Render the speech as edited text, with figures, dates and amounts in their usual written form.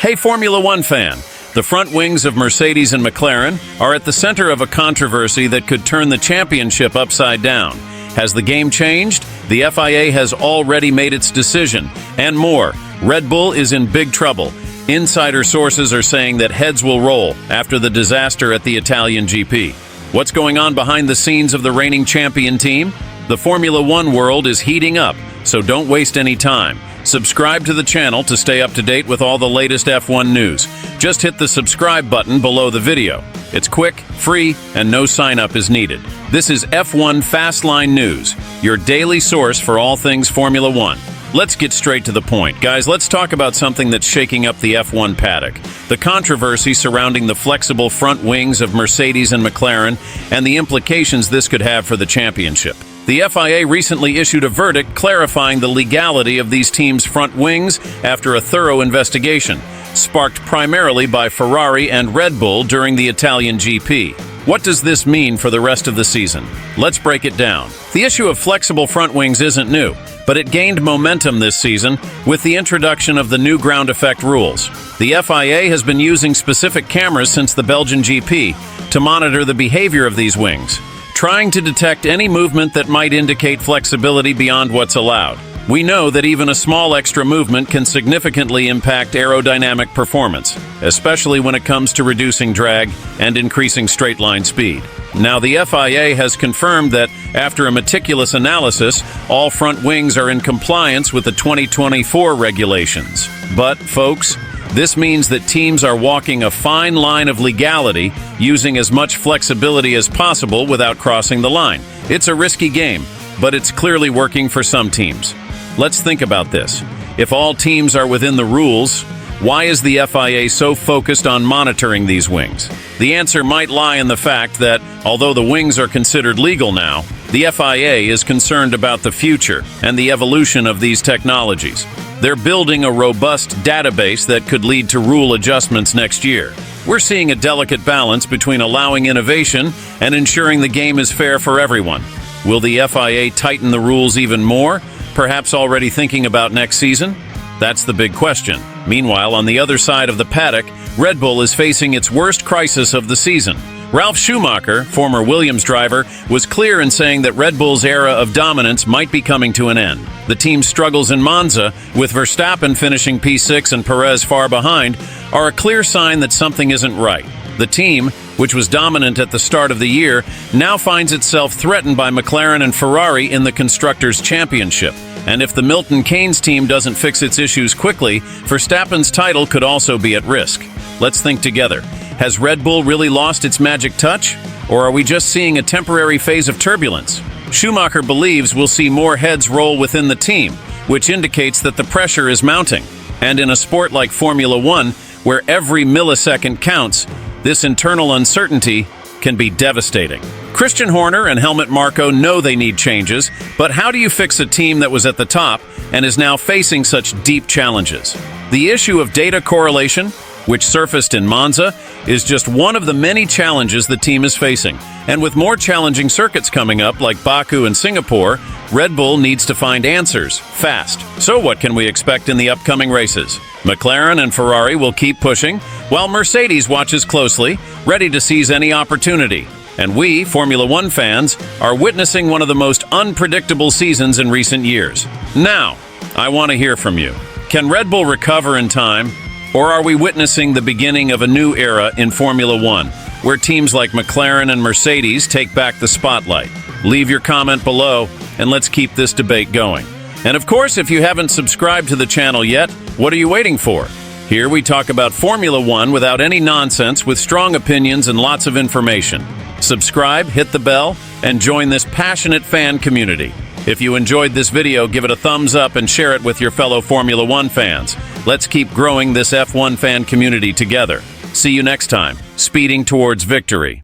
Hey Formula One fan, the front wings of Mercedes and McLaren are at the center of a controversy that could turn the championship upside down. Has the game changed? The FIA has already made its decision. And more, Red Bull is in big trouble. Insider sources are saying that heads will roll after the disaster at the Italian GP. What's going on behind the scenes of the reigning champion team? The Formula One world is heating up, so don't waste any time. Subscribe to the channel to stay up to date with all the latest F1 news. Just hit the subscribe button below the video. It's quick, free, and no sign-up is needed. This is F1 Fastline News, your daily source for all things Formula One. Let's get straight to the point. Guys, let's talk about something that's shaking up the F1 paddock. The controversy surrounding the flexible front wings of Mercedes and McLaren and the implications this could have for the championship. The FIA recently issued a verdict clarifying the legality of these teams' front wings after a thorough investigation, sparked primarily by Ferrari and Red Bull during the Italian GP. What does this mean for the rest of the season? Let's break it down. The issue of flexible front wings isn't new, but it gained momentum this season with the introduction of the new ground effect rules. The FIA has been using specific cameras since the Belgian GP to monitor the behavior of these wings, trying to detect any movement that might indicate flexibility beyond what's allowed. We know that even a small extra movement can significantly impact aerodynamic performance, especially when it comes to reducing drag and increasing straight-line speed. Now, the FIA has confirmed that, after a meticulous analysis, all front wings are in compliance with the 2024 regulations. But, folks, this means that teams are walking a fine line of legality, using as much flexibility as possible without crossing the line. It's a risky game, but it's clearly working for some teams. Let's think about this. If all teams are within the rules, why is the FIA so focused on monitoring these wings? The answer might lie in the fact that, although the wings are considered legal now, the FIA is concerned about the future and the evolution of these technologies. They're building a robust database that could lead to rule adjustments next year. We're seeing a delicate balance between allowing innovation and ensuring the game is fair for everyone. Will the FIA tighten the rules even more, perhaps already thinking about next season? That's the big question. Meanwhile, on the other side of the paddock, Red Bull is facing its worst crisis of the season. Ralf Schumacher, former Williams driver, was clear in saying that Red Bull's era of dominance might be coming to an end. The team's struggles in Monza, with Verstappen finishing P6 and Perez far behind, are a clear sign that something isn't right. The team, which was dominant at the start of the year, now finds itself threatened by McLaren and Ferrari in the Constructors' Championship. And if the Milton Keynes team doesn't fix its issues quickly, Verstappen's title could also be at risk. Let's think together. Has Red Bull really lost its magic touch? Or are we just seeing a temporary phase of turbulence? Schumacher believes we'll see more heads roll within the team, which indicates that the pressure is mounting. And in a sport like Formula One, where every millisecond counts, this internal uncertainty can be devastating. Christian Horner and Helmut Marko know they need changes, but how do you fix a team that was at the top and is now facing such deep challenges? The issue of data correlation, which surfaced in Monza, is just one of the many challenges the team is facing. And with more challenging circuits coming up, like Baku and Singapore, Red Bull needs to find answers fast. So what can we expect in the upcoming races? McLaren and Ferrari will keep pushing, while Mercedes watches closely, ready to seize any opportunity. And we, Formula One fans, are witnessing one of the most unpredictable seasons in recent years. Now, I want to hear from you. Can Red Bull recover in time? Or are we witnessing the beginning of a new era in Formula One, where teams like McLaren and Mercedes take back the spotlight? Leave your comment below, and let's keep this debate going. And of course, if you haven't subscribed to the channel yet, what are you waiting for? Here we talk about Formula One without any nonsense, with strong opinions and lots of information. Subscribe, hit the bell, and join this passionate fan community. If you enjoyed this video, give it a thumbs up and share it with your fellow Formula One fans. Let's keep growing this F1 fan community together. See you next time, speeding towards victory.